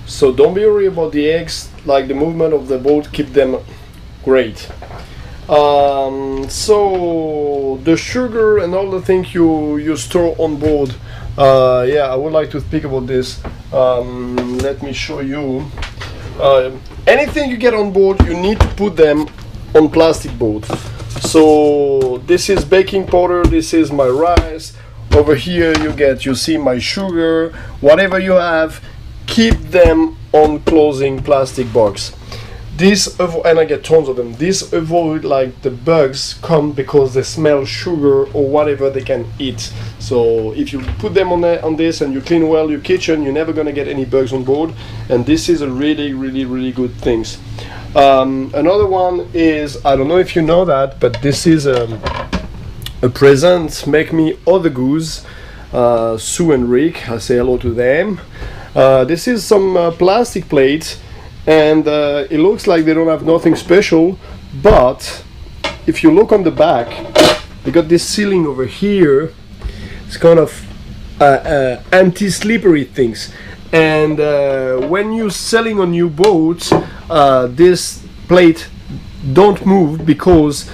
So don't be worried about the eggs, like the movement of the boat, keep them great. So the sugar and all the things you store on board, yeah, I would like to speak about this. Let me show you. Anything you get on board, you need to put them on plastic boat. So this is baking powder, this is my rice. Over here you see my sugar. Whatever you have, keep them on closing plastic box. This and I get tons of them. This avoid like the bugs come because they smell sugar or whatever they can eat. So if you put them on this and you clean well your kitchen, you're never gonna get any bugs on board. And this is a really good things. Another one is, I don't know if you know that, but this is a present. Make me other goose. Sue and Rick, I say hello to them. This is some plastic plates. And it looks like they don't have nothing special, but if you look on the back, they got this sealing over here. It's kind of anti-slippery things. And when you're sailing on new boats, this plate don't move because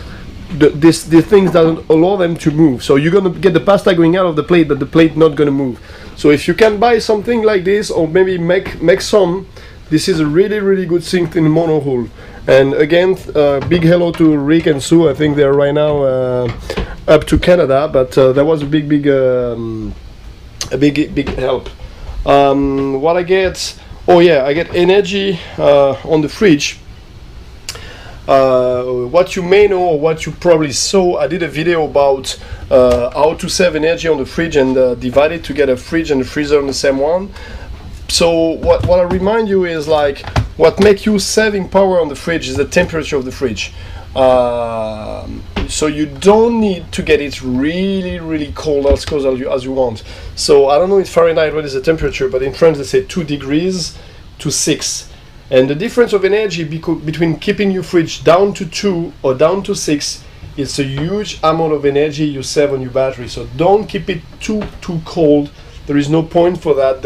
the things doesn't allow them to move. So you're gonna get the pasta going out of the plate, but the plate not gonna move. So if you can buy something like this, or maybe make some. This is a really good thing in monohull. And again, big hello to Rick and Sue. I think they're right now up to Canada, but that was a big help. What I get? Oh yeah, I get energy on the fridge. What you may know, or what you probably saw, I did a video about how to save energy on the fridge and divide it to get a fridge and a freezer on the same one. So what I remind you is, like, what makes you saving power on the fridge is the temperature of the fridge. So you don't need to get it really cold, as cold as you want. So I don't know in Fahrenheit what is the temperature, but in France they say 2 degrees to 6. And the difference of energy between keeping your fridge down to 2 or down to 6, it's a huge amount of energy you save on your battery. So don't keep it too cold. There is no point for that.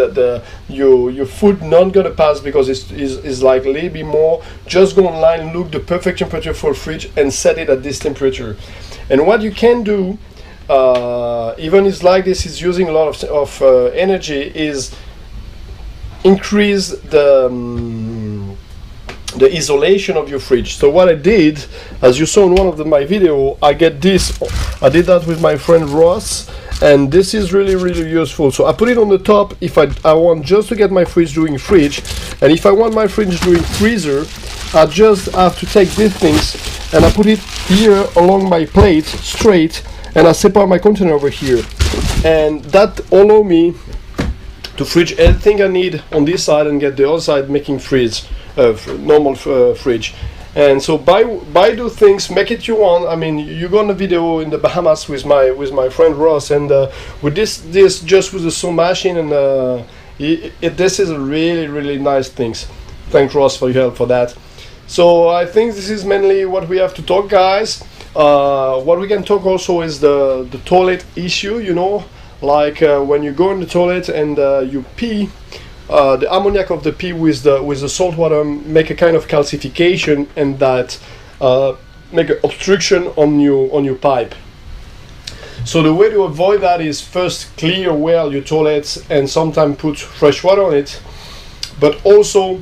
Your food not gonna pass because it's like a little bit more. Just go online, look the perfect temperature for a fridge and set it at this temperature. And what you can do, even it's like this is using a lot of energy, is increase the isolation of your fridge. So what I did, as you saw in one of my video, I get this. I did that with my friend Ross. And this is really useful. So I put it on the top if I want just to get my fridge doing fridge, and if I want my fridge doing freezer, I just have to take these things and I put it here along my plate straight, and I separate my container over here, and that allow me to fridge everything I need on this side and get the other side making fridge, normal fridge. And so buy those things, make it you want. I mean, you go on a video in the Bahamas with my friend Ross, and with this just with the saw machine, and this is a really nice things. Thanks Ross for your help for that. So I think this is mainly what we have to talk, guys. What we can talk also is the toilet issue. You know, like when you go in the toilet and you pee. The ammoniac of the pee with the salt water make a kind of calcification, and that make an obstruction on your pipe. So the way to avoid that is first clear well your toilets and sometimes put fresh water on it, but also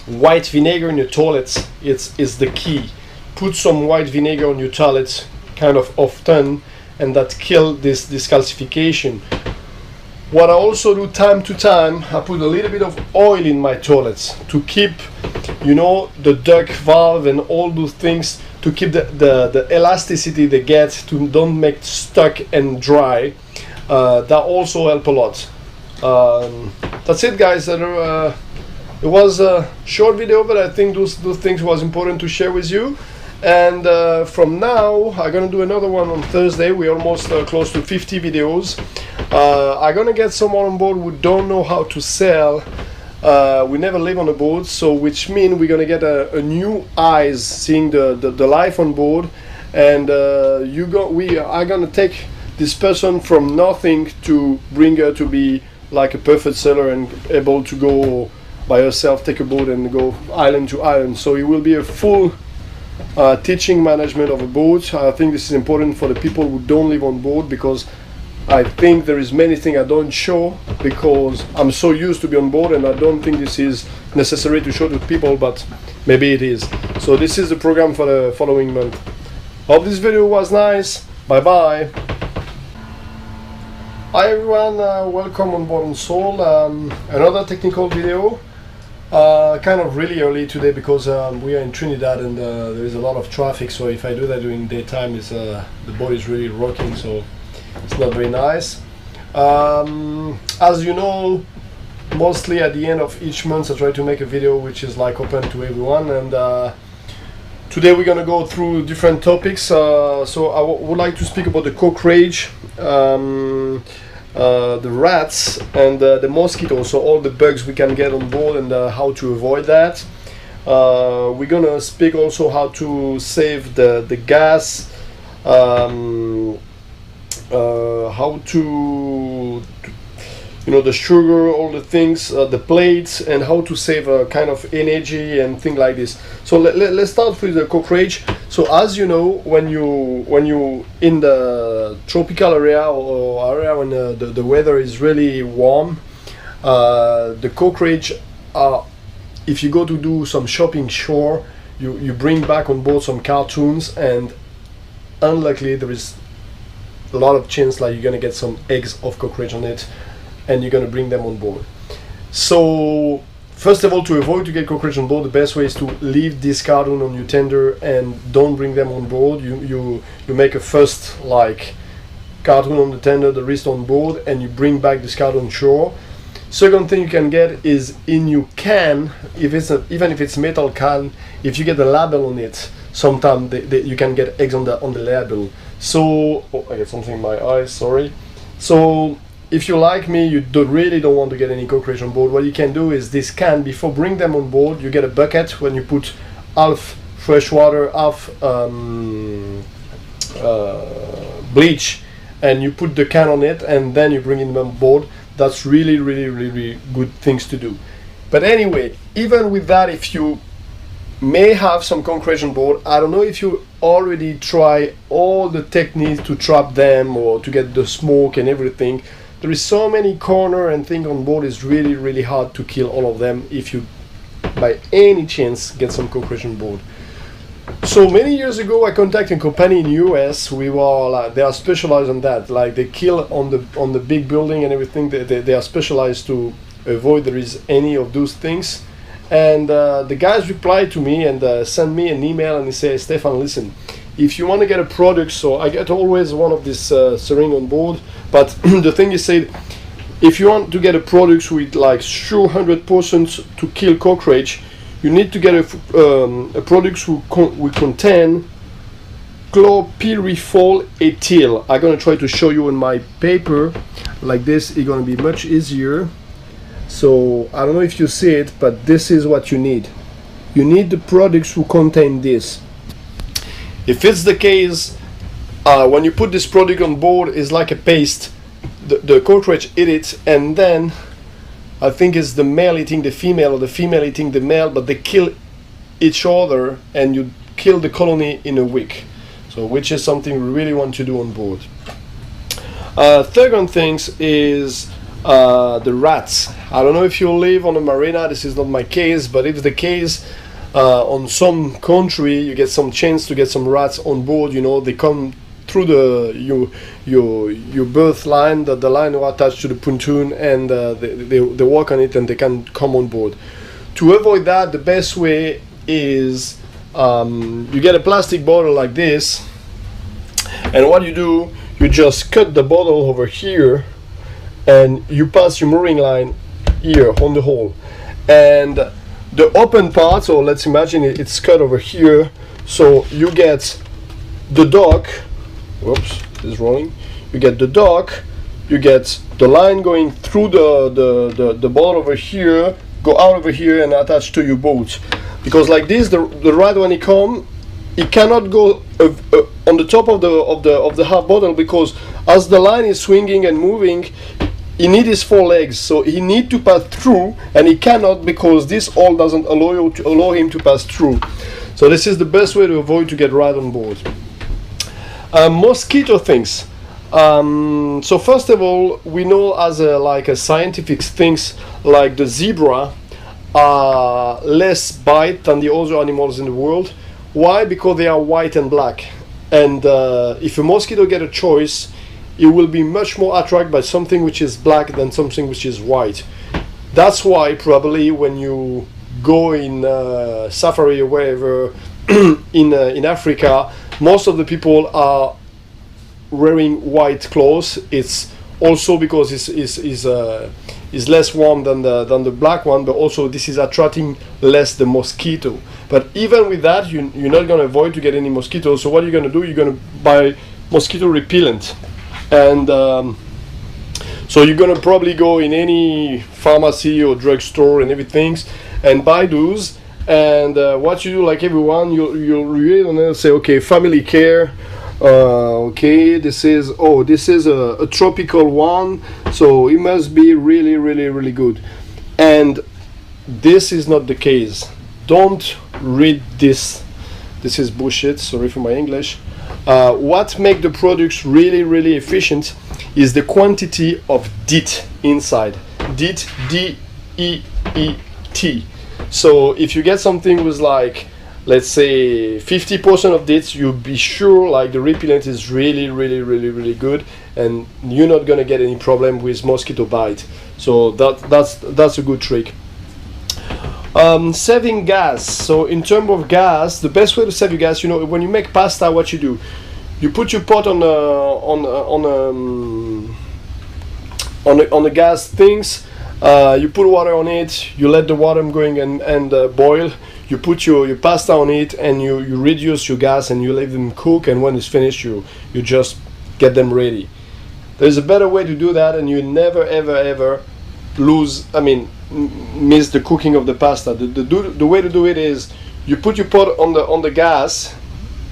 white vinegar in your toilets is the key. Put some white vinegar on your toilets kind of often, and that kill this calcification. What I also do time to time, I put a little bit of oil in my toilets to keep, you know, the duct valve and all those things, to keep the elasticity they get, to don't make stuck and dry. That also help a lot. That's it, guys. It was a short video, but I think those things was important to share with you. And from now, I'm gonna do another one on Thursday. We're almost close to 50 videos. I'm gonna get someone on board who don't know how to sail. We never live on a boat, so which means we're gonna get a new eyes seeing the life on board. And we are gonna take this person from nothing to bring her to be like a perfect sailor and able to go by herself, take a boat and go island to island. So it will be a full teaching management of a boat. I think this is important for the people who don't live on board, because I think there is many things I don't show because I'm so used to be on board, and I don't think this is necessary to show to people, but maybe it is. So this is the program for the following month. Hope this video was nice. Bye bye. Hi everyone, welcome on board on Soul. Another technical video. Kind of really early today because we are in Trinidad and there is a lot of traffic, so if I do that during daytime, the boat is really rocking, so it's not very nice. As you know, mostly at the end of each month I try to make a video which is like open to everyone, and today we're gonna go through different topics. So I would like to speak about the cockroach, the rats, and the mosquitoes, so all the bugs we can get on board, and how to avoid that. We're gonna speak also how to save the gas, how to the sugar, all the things, the plates, and how to save a kind of energy and things like this. So let's start with the cockroach. So as you know, when you in the tropical area or area when the weather is really warm, the cockroach are, if you go to do some shopping shore, you bring back on board some cartoons, and unluckily there is a lot of chance like you're gonna get some eggs of cockroach on it, and you're gonna bring them on board. So first of all, to avoid to get cockroach on board, the best way is to leave this cartoon on your tender and don't bring them on board. You make a first like cartoon on the tender, the rest on board, and you bring back this cartoon shore. Second thing you can get is in your can, if it's even if it's metal can, if you get a label on it, sometimes you can get eggs on the label. So I get something in my eye, sorry. So if you like me, you really don't want to get any cockroach on board, what you can do is this can, before bring them on board, you get a bucket when you put half fresh water, half bleach, and you put the can on it, and then you bring it on board. That's really good things to do. But anyway, even with that, if you may have some cockroach on board, I don't know if you already try all the techniques to trap them or to get the smoke and everything. There is so many corner and things on board, it's really hard to kill all of them if you by any chance get some cockroach on board. So many years ago I contacted a company in US. We were like, they are specialized on that, like they kill on the big building and everything. They are specialized to avoid there is any of those things. And the guys replied to me and sent me an email, and he said, Stefan, listen, if you want to get a product, so I get always one of this syringe on board, but the thing is, said, if you want to get a product with like sure 100% to kill cockroach, you need to get a product will contain chlorpyrifol ethyl. I'm gonna try to show you in my paper like this. It's gonna be much easier. So I don't know if you see it, but this is what you need. You need the products who contain this. If it's the case, when you put this product on board, it's like a paste. The cockroach eat it, and then I think it's the male eating the female or the female eating the male, but they kill each other, and you kill the colony in a week. So which is something we really want to do on board. Third on things is the rats. I don't know if you live on a marina, this is not my case, but if the case, on some country you get some chance to get some rats on board. They come through your berth line, the line are attached to the pontoon, and they walk on it and they can come on board. To avoid that, the best way is you get a plastic bottle like this, and what you do, you just cut the bottle over here and you pass your mooring line here on the hole, and the open part, so let's imagine it's cut over here, so you get the dock. Whoops, this is rolling. You get the dock, you get the line going through the bottle over here, go out over here and attach to your boat, because like this the rat, when he come, it cannot go on the top of the half bottle, because as the line is swinging and moving, he needs his 4 legs, so he needs to pass through, and he cannot because this hole doesn't allow him to pass through. So this is the best way to avoid to get right on board. Mosquito things. So first of all, we know as a scientific things, like the zebra are less bite than the other animals in the world. Why? Because they are white and black, and if a mosquito get a choice, it will be much more attracted by something which is black than something which is white. That's why probably when you go in safari or wherever in Africa, most of the people are wearing white clothes. It's also because it's less warm than the black one, but also this is attracting less the mosquito. But even with that, you're not going to avoid to get any mosquitoes. So what you're going to do, you're going to buy mosquito repellent. And so you're going to probably go in any pharmacy or drugstore and everything and buy those. And what you do, like everyone, you'll really say, okay, family care. Okay, this is a tropical one, so it must be really, really, really good. And this is not the case. Don't read this. This is bullshit. Sorry for my English. What makes the products really, really efficient is the quantity of DEET inside. DEET, D-E-E-T. So if you get something with like, let's say 50% of DEET, you'll be sure like the repellent is really, really, really, really good, and you're not gonna get any problem with mosquito bite. So that's a good trick. Saving gas. So in terms of gas, the best way to save your gas, when you make pasta, what you do, you put your pot on the gas things. You put water on it. You let the water going and boil. You put your pasta on it, and you reduce your gas, and you leave them cook. And when it's finished, you just get them ready. There's a better way to do that, and you never ever miss the cooking of the pasta. The way to do it is you put your pot on the gas,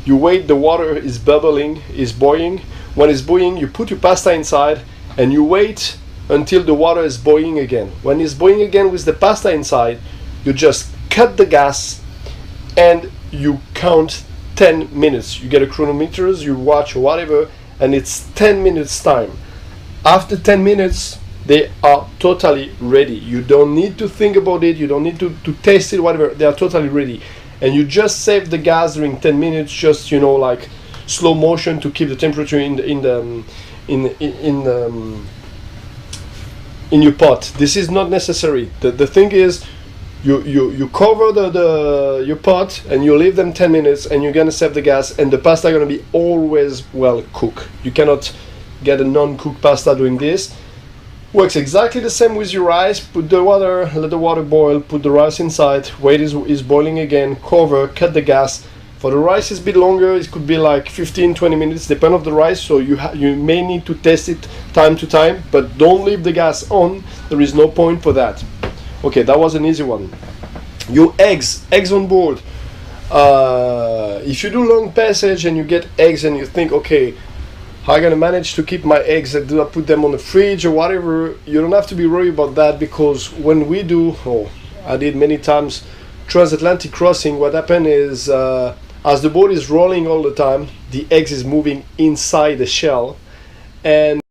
you wait, the water is bubbling, is boiling. When it's boiling, you put your pasta inside, and you wait until the water is boiling again. When it's boiling again with the pasta inside, you just cut the gas and you count 10 minutes. You get a chronometer, you watch or whatever, and it's 10 minutes time. After 10 minutes, they are totally ready. You don't need to think about it, you don't need to taste it, whatever. They are totally ready. And you just save the gas during 10 minutes, just like slow motion to keep the temperature in your pot. This is not necessary. The thing is, you cover your pot and you leave them 10 minutes, and you're gonna save the gas, and the pasta gonna be always well cooked. You cannot get a non-cooked pasta doing this. Works exactly the same with your rice. Put the water, let the water boil, put the rice inside, wait is boiling again, cover, cut the gas. For the rice it's a bit longer, it could be like 15-20 minutes, depend on the rice, so you may need to test it time to time, but don't leave the gas on. There is no point for that. Okay, that was an easy one. Your eggs on board. If you do long passage and you get eggs and you think, okay, how am I gonna manage to keep my eggs? Do I put them on the fridge or whatever? You don't have to be worried about that, because when we do, I did many times, transatlantic crossing, what happened is as the boat is rolling all the time, the eggs is moving inside the shell, and